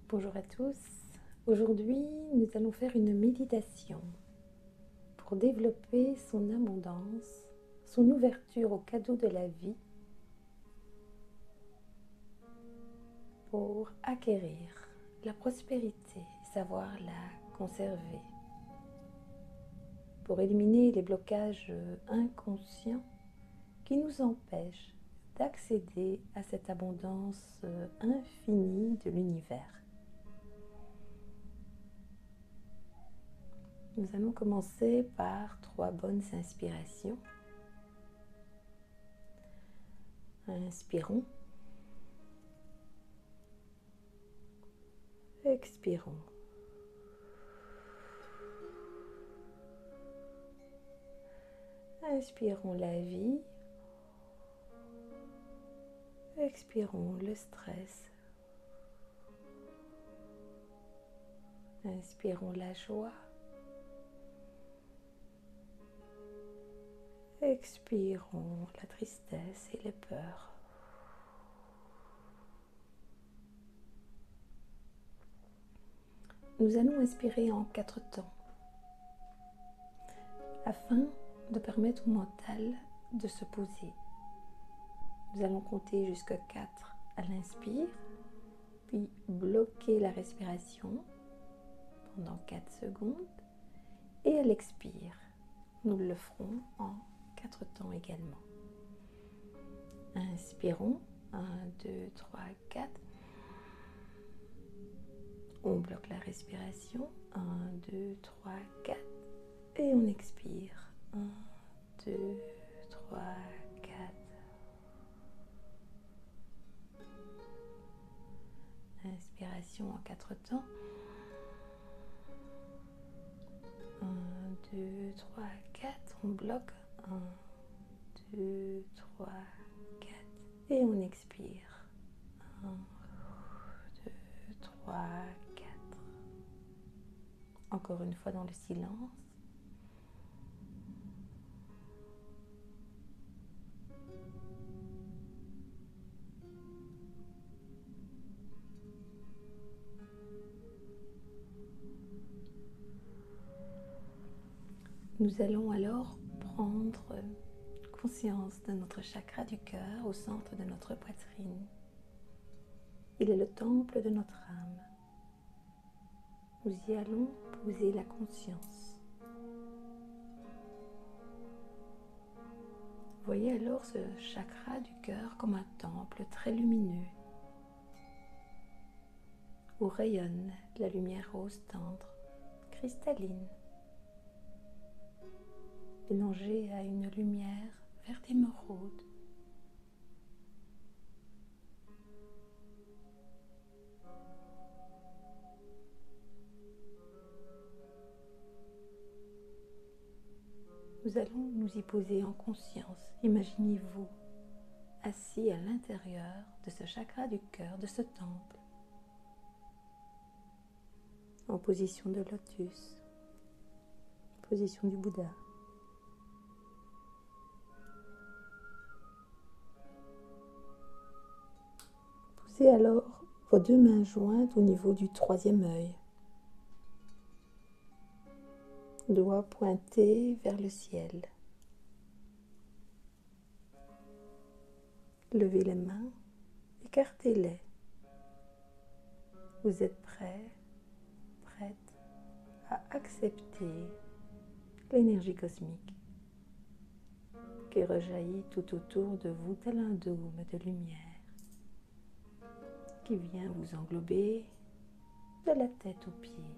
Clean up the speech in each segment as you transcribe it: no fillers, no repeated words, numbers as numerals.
Bonjour à tous. Aujourd'hui, nous allons faire une méditation pour développer son abondance, son ouverture aux cadeaux de la vie, pour acquérir la prospérité, savoir la conserver, pour éliminer les blocages inconscients qui nous empêchent d'accéder à cette abondance infinie de l'univers. Nous allons commencer par 3 bonnes inspirations. Inspirons. Expirons. Inspirons la vie. Expirons le stress. Inspirons la joie. Expirons la tristesse et les peurs. Nous allons inspirer en 4 temps afin de permettre au mental de se poser. Nous allons compter jusqu'à 4 à l'inspire, puis bloquer la respiration pendant 4 secondes et à l'expire. Nous le ferons en 4 temps également. Inspirons, 1, 2, 3, 4. On bloque la respiration, 1, 2, 3, 4. Et on expire, 1, 2, 3, 4. Inspiration en 4 temps. 1, 2, 3, 4. On bloque. 1, 2, 3, 4. Et on expire. 1, 2, 3, 4. Encore une fois dans le silence. Nous allons alors prendre conscience de notre chakra du cœur au centre de notre poitrine. Il est le temple de notre âme. Nous y allons poser la conscience. Voyez alors ce chakra du cœur comme un temple très lumineux où rayonne la lumière rose tendre, cristalline, mélangée à une lumière verte émeraude. Nous allons nous y poser en conscience. Imaginez-vous assis à l'intérieur de ce chakra du cœur, de ce temple, en position de lotus, position du Bouddha. Posez alors vos 2 mains jointes au niveau du 3e œil. Doigts pointés vers le ciel. Levez les mains, écartez-les. Vous êtes prêt, prête à accepter l'énergie cosmique qui rejaillit tout autour de vous tel un dôme de lumière qui vient vous englober de la tête aux pieds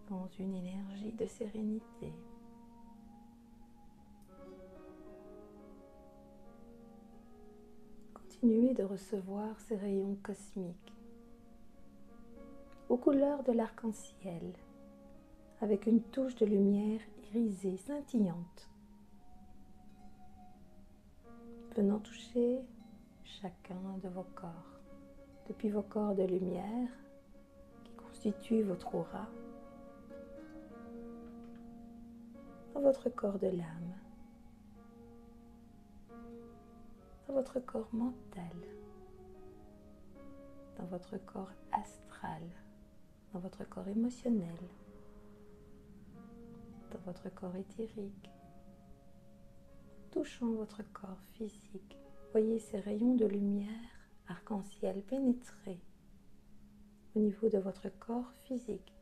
dans une énergie de sérénité. Continuez de recevoir ces rayons cosmiques aux couleurs de l'arc-en-ciel avec une touche de lumière irisée, scintillante, venant toucher chacun de vos corps, depuis vos corps de lumière qui constituent votre aura, à votre corps de l'âme, à votre corps mental, dans votre corps astral, dans votre corps émotionnel, dans votre corps éthérique, touchant votre corps physique. Voyez ces rayons de lumière arc-en-ciel pénétrer au niveau de votre corps physique.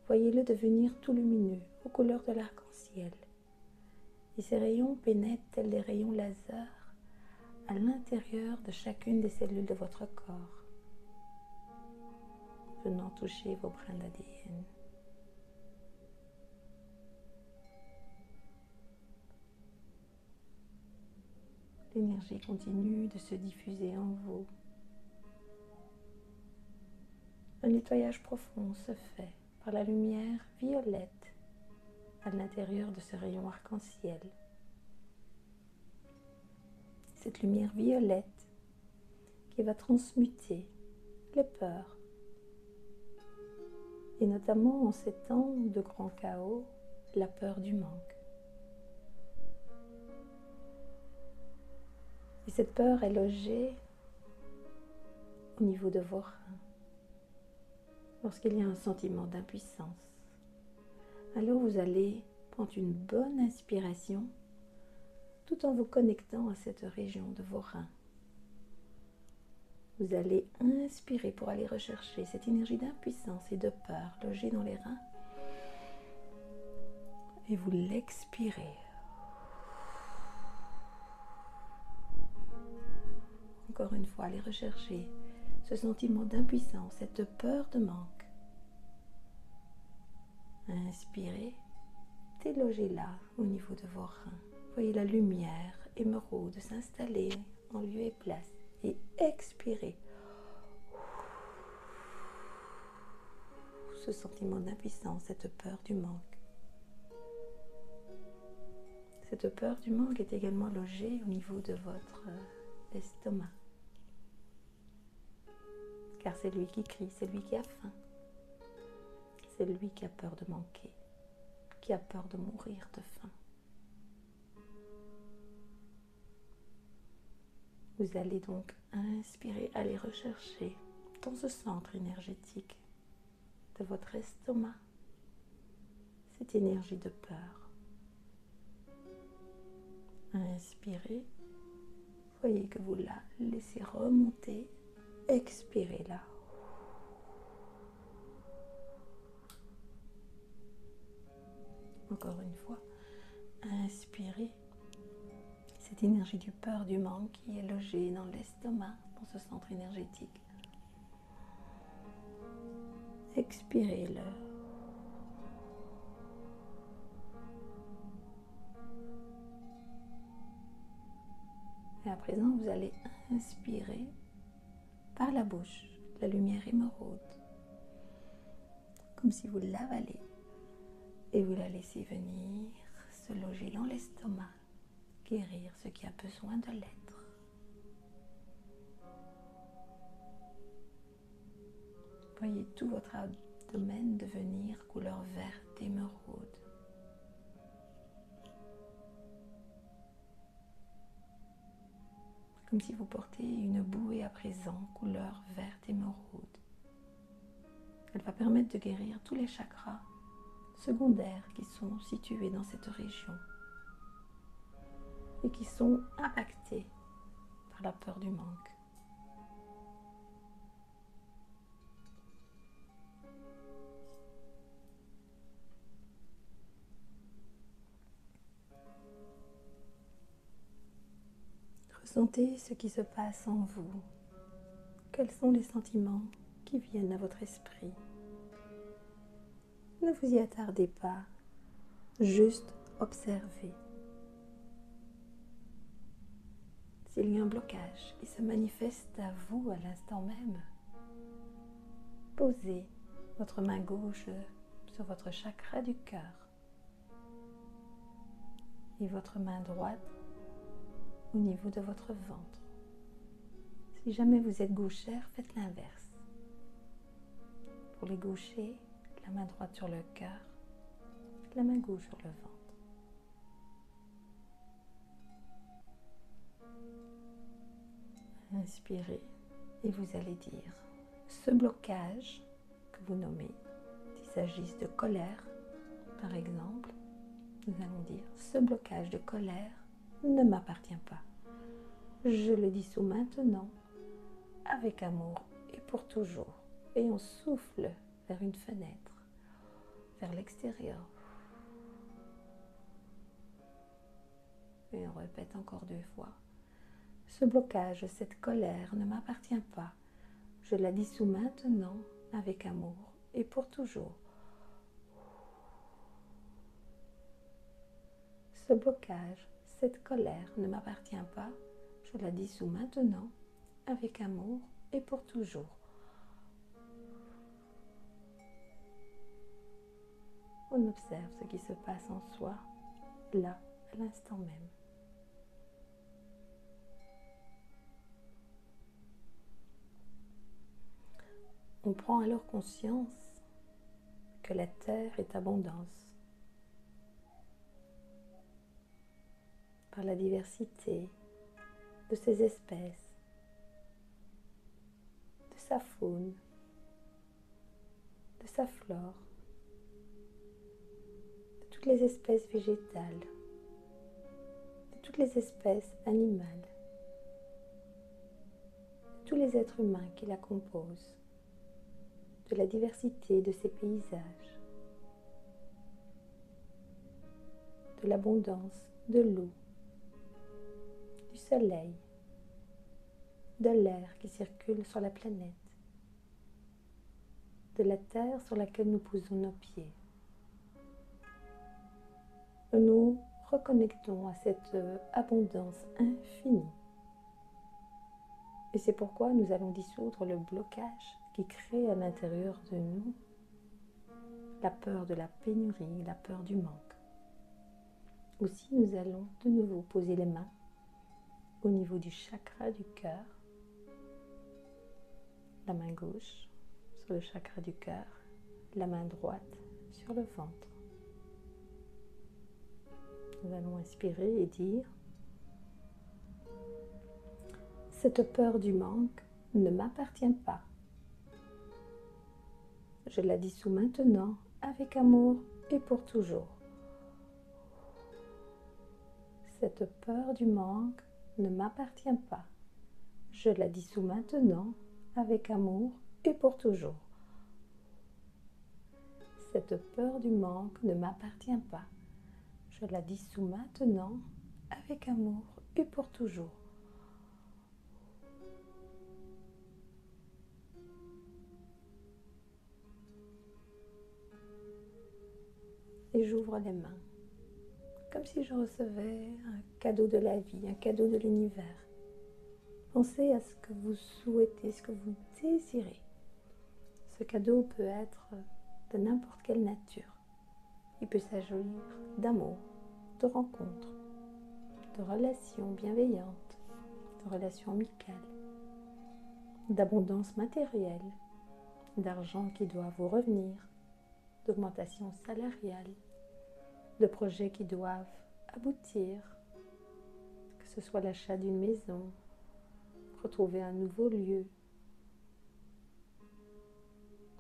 Voyez-le devenir tout lumineux, aux couleurs de l'arc-en-ciel. Et ces rayons pénètrent tels des rayons laser à l'intérieur de chacune des cellules de votre corps, venant toucher vos brins d'ADN. L'énergie continue de se diffuser en vous. Un nettoyage profond se fait par la lumière violette à l'intérieur de ce rayon arc-en-ciel. Cette lumière violette qui va transmuter les peurs, et notamment en ces temps de grand chaos, la peur du manque. Et cette peur est logée au niveau de vos reins. Lorsqu'il y a un sentiment d'impuissance, alors vous allez prendre une bonne inspiration tout en vous connectant à cette région de vos reins. Vous allez inspirer pour aller rechercher cette énergie d'impuissance et de peur logée dans les reins. Et vous l'expirez. Encore une fois, allez rechercher ce sentiment d'impuissance, cette peur de manque. Inspirez, délogez-la au niveau de vos reins. Voyez la lumière émeraude s'installer en lieu et place. Et expirez. Ce sentiment d'impuissance, cette peur du manque. Cette peur du manque est également logée au niveau de votre estomac. Car c'est lui qui crie, c'est lui qui a faim. C'est lui qui a peur de manquer, qui a peur de mourir de faim. Vous allez donc inspirer, aller rechercher dans ce centre énergétique de votre estomac cette énergie de peur. Inspirez, voyez que vous la laissez remonter, expirez-la. Encore une fois, inspirez cette énergie du peur du manque qui est logée dans l'estomac, dans ce centre énergétique. Expirez-le. Et à présent, vous allez inspirer par la bouche la lumière émeraude, comme si vous l'avalez. Et vous la laissez venir se loger dans l'estomac, guérir ce qui a besoin de l'être. Voyez tout votre abdomen devenir couleur verte émeraude. Comme si vous portiez une bouée à présent couleur verte émeraude. Elle va permettre de guérir tous les chakras secondaires qui sont situés dans cette région et qui sont impactés par la peur du manque. Ressentez ce qui se passe en vous. Quels sont les sentiments qui viennent à votre esprit? Ne vous y attardez pas, juste observez. S'il y a un blocage qui se manifeste à vous à l'instant même, posez votre main gauche sur votre chakra du cœur et votre main droite au niveau de votre ventre. Si jamais vous êtes gauchère, faites l'inverse. Pour les gauchers, la main droite sur le cœur, la main gauche sur le ventre. Inspirez et vous allez dire: ce blocage que vous nommez, s'il s'agisse de colère, par exemple, nous allons dire, ce blocage de colère ne m'appartient pas. Je le dissous maintenant, avec amour et pour toujours. Et on souffle vers une fenêtre, vers l'extérieur. Et on répète encore 2 fois. Ce blocage, cette colère ne m'appartient pas. Je la dissous maintenant avec amour et pour toujours. Ce blocage, cette colère ne m'appartient pas. Je la dissous maintenant avec amour et pour toujours. On observe ce qui se passe en soi, là, à l'instant même. On prend alors conscience que la terre est abondance, par la diversité de ses espèces, de sa faune, de sa flore, de toutes les espèces végétales, de toutes les espèces animales, de tous les êtres humains qui la composent, de la diversité de ses paysages, de l'abondance de l'eau, du soleil, de l'air qui circule sur la planète, de la terre sur laquelle nous posons nos pieds. Nous nous reconnectons à cette abondance infinie. Et c'est pourquoi nous allons dissoudre le blocage qui crée à l'intérieur de nous la peur de la pénurie, la peur du manque. Aussi, nous allons de nouveau poser les mains au niveau du chakra du cœur, la main gauche sur le chakra du cœur, la main droite sur le ventre. Nous allons inspirer et dire: cette peur du manque ne m'appartient pas. Je la dissous maintenant avec amour et pour toujours. Cette peur du manque ne m'appartient pas. Je la dissous maintenant avec amour et pour toujours. Cette peur du manque ne m'appartient pas. Je la dissous maintenant avec amour et pour toujours. Et j'ouvre les mains, comme si je recevais un cadeau de la vie, un cadeau de l'univers. Pensez à ce que vous souhaitez, ce que vous désirez. Ce cadeau peut être de n'importe quelle nature. Il peut s'agir d'amour, de rencontres, de relations bienveillantes, de relations amicales, d'abondance matérielle, d'argent qui doit vous revenir, d'augmentation salariale, de projets qui doivent aboutir, que ce soit l'achat d'une maison, retrouver un nouveau lieu,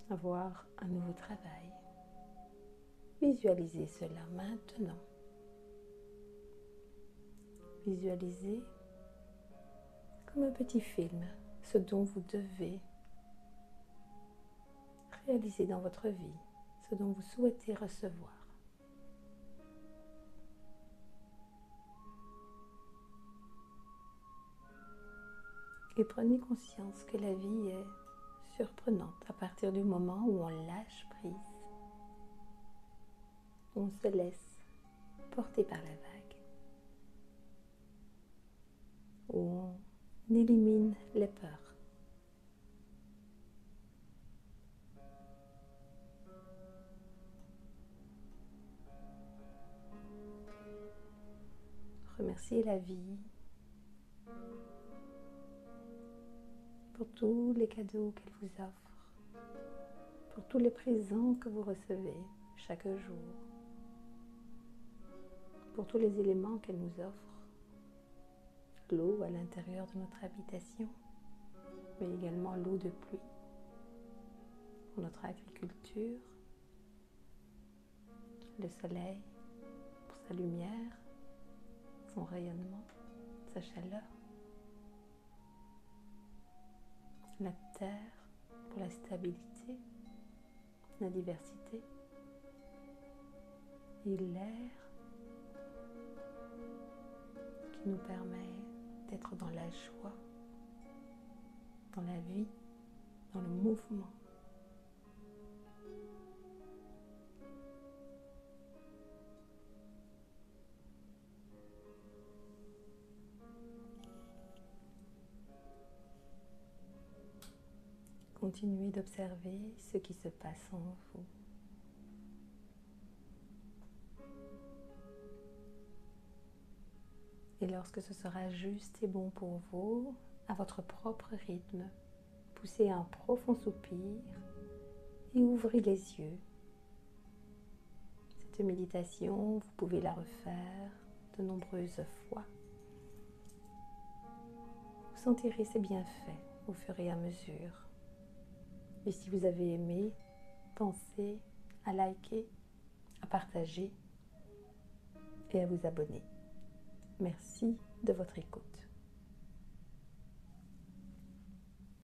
avoir un nouveau travail. Visualisez cela maintenant. Visualisez comme un petit film ce dont vous devez réaliser dans votre vie, ce dont vous souhaitez recevoir. Et prenez conscience que la vie est surprenante à partir du moment où on lâche prise, où on se laisse porter par la vague, où on élimine les peurs. Remerciez la vie pour tous les cadeaux qu'elle vous offre, pour tous les présents que vous recevez chaque jour, pour tous les éléments qu'elle nous offre, l'eau à l'intérieur de notre habitation, mais également l'eau de pluie, pour notre agriculture, le soleil pour sa lumière, son rayonnement, sa chaleur, la terre pour la stabilité, la diversité, et l'air qui nous permet d'être dans la joie, dans la vie, dans le mouvement. Continuez d'observer ce qui se passe en vous. Et lorsque ce sera juste et bon pour vous, à votre propre rythme, poussez un profond soupir et ouvrez les yeux. Cette méditation, vous pouvez la refaire de nombreuses fois. Vous sentirez ses bienfaits au fur et à mesure. Et si vous avez aimé, pensez à liker, à partager et à vous abonner. Merci de votre écoute.